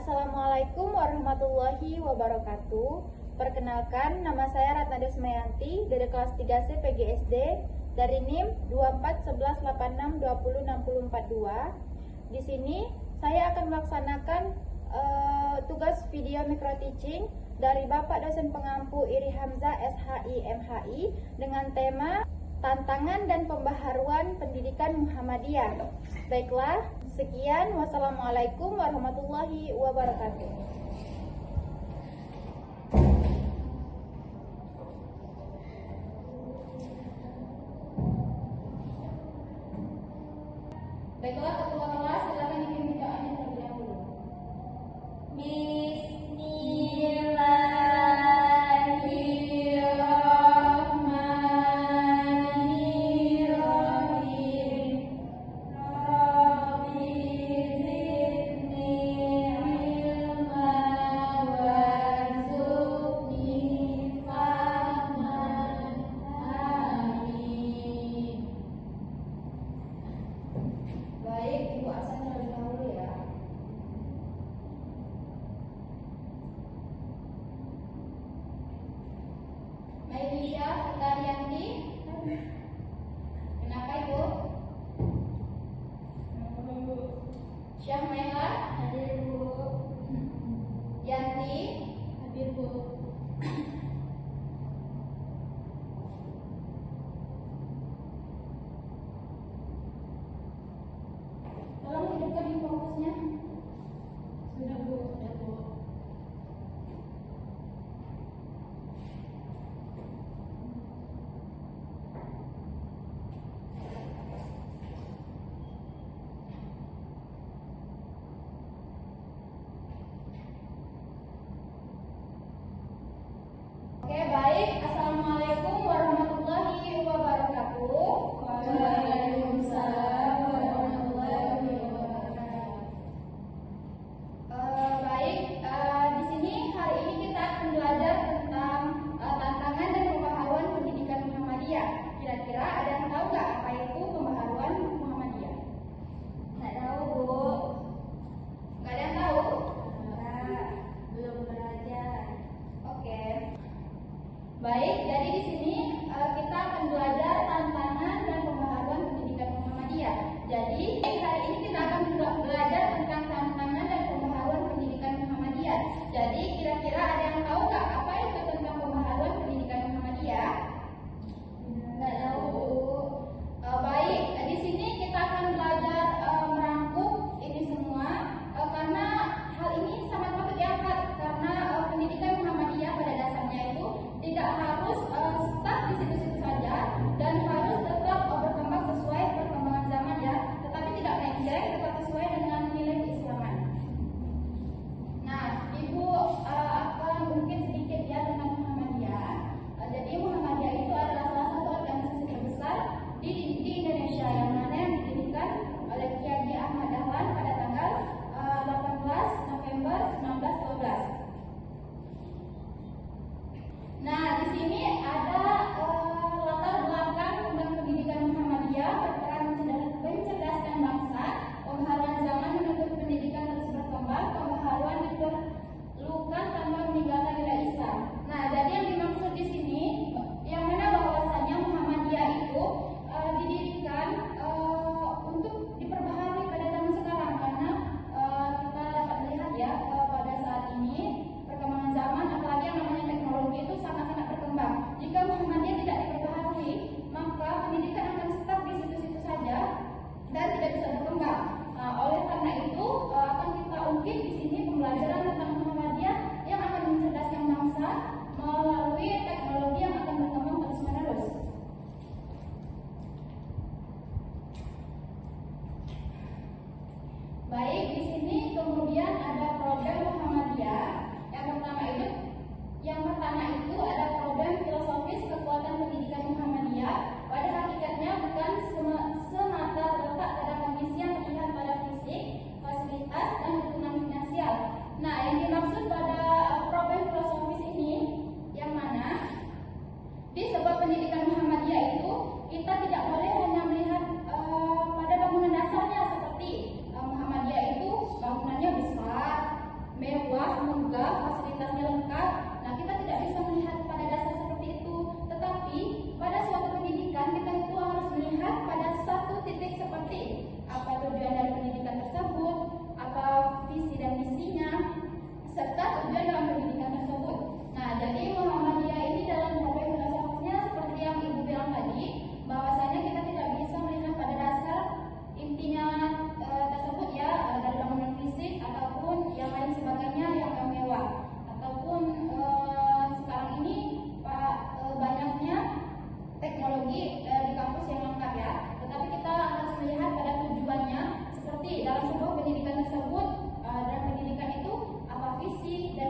Assalamualaikum warahmatullahi wabarakatuh. Perkenalkan, nama saya Ratna Desmayanti dari kelas 3C PGSD dari NIM 241186206042. Di sini saya akan melaksanakan tugas video micro teaching dari Bapak dosen pengampu Iri Hamzah SHI MHI dengan tema tantangan dan pembaharuan pendidikan Muhammadiyah. Baiklah, sekian. Wassalamualaikum warahmatullahi wabarakatuh. Baiklah, ketua kelas, silakan dipimpin doanya terlebih dahulu. Baik, Ibu Aksan terlebih dahulu ya. Mailisha Tarianti. Kenapa Ibu? Syah Mela. Hadir Bu. Yanti. Hadir Bu. Tolong hidupkan fokusnya. Sudah Bu, sudah Bu. Oke, baik. Assalamualaikum warahmatullahi wabarakatuh. Waalaikumsalam warahmatullahi wabarakatuh. Baik, di sini hari ini kita akan belajar tentang tantangan dan pembaharuan pendidikan Muhammadiyah. Kira-kira ada yang tahu nggak apa itu pembaharuan Muhammadiyah? Nggak tahu Bu. Nggak ada yang tahu? Enggak, belum belajar. Oke.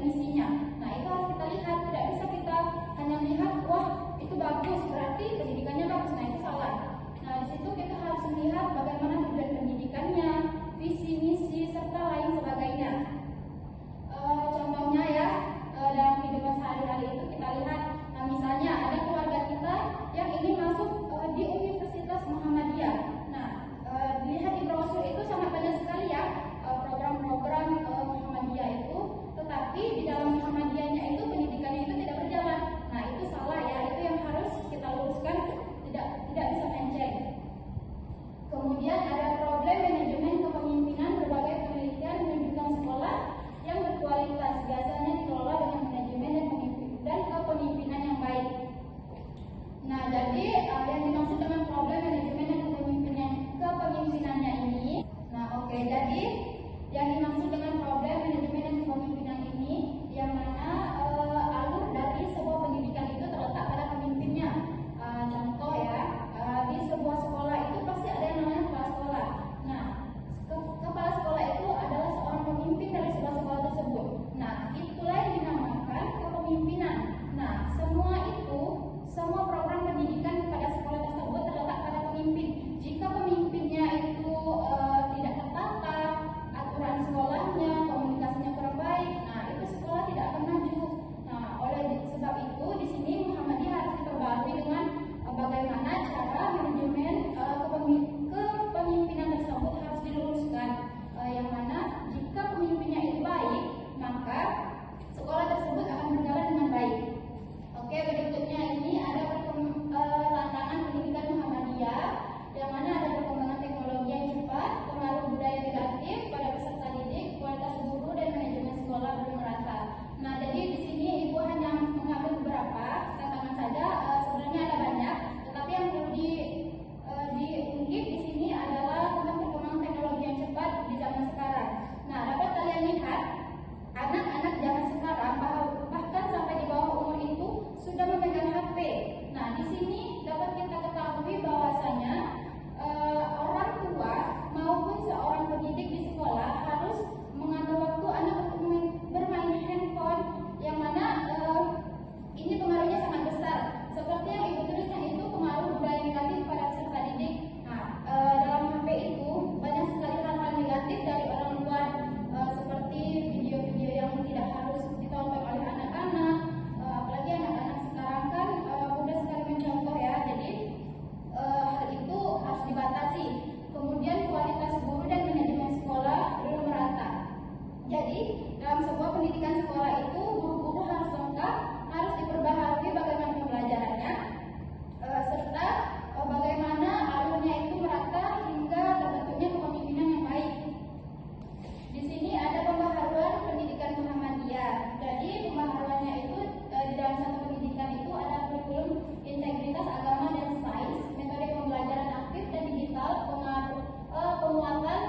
misinya. Nah, itu harus kita lihat, tidak bisa kita hanya lihat, wah itu bagus, berarti pendidikannya bagus. Nah, itu salah. Nah, di situ kita harus melihat bagaimana tujuan pendidikannya, visi misi serta lain sebagainya. Contohnya ya, dalam kehidupan sehari-hari itu kita lihat, nah misalnya ada keluarga kita yang ingin masuk di Universitas Muhammadiyah. Nah, dilihat di brosur itu sangat banyak sekali ya program-program Muhammadiyah itu, tetapi di dalam Muhammadiyahnya itu pendidikannya itu tidak berjalan. Nah, itu salah ya, itu yang harus kita luruskan, tidak bisa melenceng. Kemudian ada problem manajemen kepemimpinan. Berbagai penelitian menunjukkan sekolah yang berkualitas biasanya dikelola dengan manajemen dan kepemimpinan yang baik. Nah, jadi yang dimaksud dengan problem manajemen dan kepemimpinannya ini, jadi yang dimaksud dengan problem manajemen dan kepemimpinan ini, yang mana alur dari sebuah pendidikan itu terletak pada pemimpinnya. Contoh ya, di sebuah sekolah itu pasti ada yang namanya kepala sekolah. Nah, kepala sekolah itu adalah seorang pemimpin dari sebuah sekolah tersebut. Nah, itulah yang dinamakan kepemimpinan. Nah, semua program pendidikan pada sekolah tersebut terletak pada pemimpin. Jika pemimpinnya itu tidak tertata, aturan sekolahnya, komunikasinya kurang baik, nah itu sekolah tidak akan maju. Nah, oleh sebab itu di sini Muhammadiyah harus diperbarui dengan bagaimana cara manajemen kepemimpinan tersebut harus diluruskan. Yang mana jika pemimpinnya itu baik, maka sekolah tersebut akan berjalan dengan baik. Oke, berikutnya ini ada tantangan pendidikan Muhammadiyah, yang mana ada perkembangan teknologi yang cepat, pengaruh budaya negatif pada peserta didik, kualitas guru dan manajemen sekolah belum merata. Nah, jadi di sini Ibu hanya mengambil beberapa tantangan saja. Sebenarnya ada banyak, tetapi yang perlu diungkit di sini adalah tentang perkembangan teknologi yang cepat di zaman sekarang. Nah, dapat kalian lihat anak-anak zaman sekarang bahkan sampai di bawah umur itu sudah memegang HP. Nah, di sini dapat kita ketahui bahwasanya orang tua maupun seorang pendidik di sekolah harus mengatur waktu anak untuk bermain handphone, yang mana ini pengaruhnya sangat besar. Seperti yang Ibu tuliskan itu pengaruh budaya negatif pada peserta didik. Nah, dalam HP itu banyak sekali hal-hal negatif dari orang luar, seperti video-video yang tidak harus ditonton oleh anak-anak. Apalagi anak-anak sekarang kan mudah sekali mencontoh ya. Jadi hal itu harus dibatasi. Kemudian kualitas guru dan manajemen sekolah belum merata. Jadi dalam sebuah pendidikan sekolah itu guru-guru harus lengkap, harus diperbaharui bagaimana pembelajarannya, serta bagaimana alurnya itu merata hingga terbentuknya kepemimpinan yang baik. Di sini ada pembaharuan pendidikan Muhammadiyah. Jadi pembaharuannya itu di dalam satu pendidikan itu ada kurikulum integritas agama dan sains, metode pembelajaran aktif dan digital, penguatan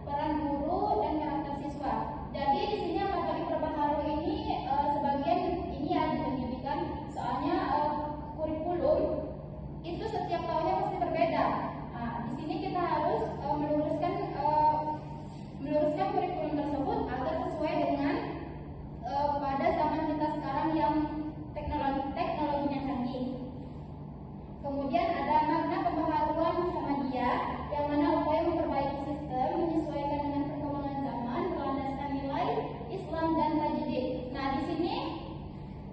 peran guru dan karakter siswa. Jadi di sini yang bakal diperbaharui ini sebagian ini ya di pendidikan, soalnya kurikulum itu setiap tahunnya pasti berbeda. Nah, di sini kita harus meluruskan kurikulum tersebut agar sesuai dengan pada zaman kita sekarang yang teknologinya canggih. Kemudian ada makna pembaharuan Muhammadiyah, yang mana upaya memperbaiki sistem menyesuaikan dengan perkembangan zaman berlandaskan nilai Islam dan tajdid. Nah, di sini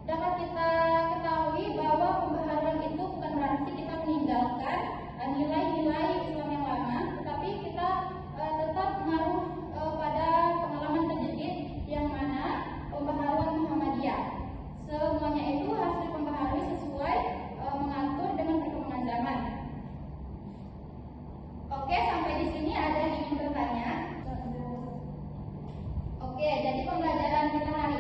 dapat kita ketahui bahwa pembaharuan itu bukan berarti kita meninggalkan nilai-nilai Islam yang lama, tetapi kita tetap mengaruh pada pengalaman tajdid, yang mana pembaharuan Muhammadiyah. Semuanya itu harus dipembaharui sesuai mengatur dengan perkembangan zaman. Oke, sampai di sini ada yang ingin bertanya? Oke, jadi pembelajaran kita hari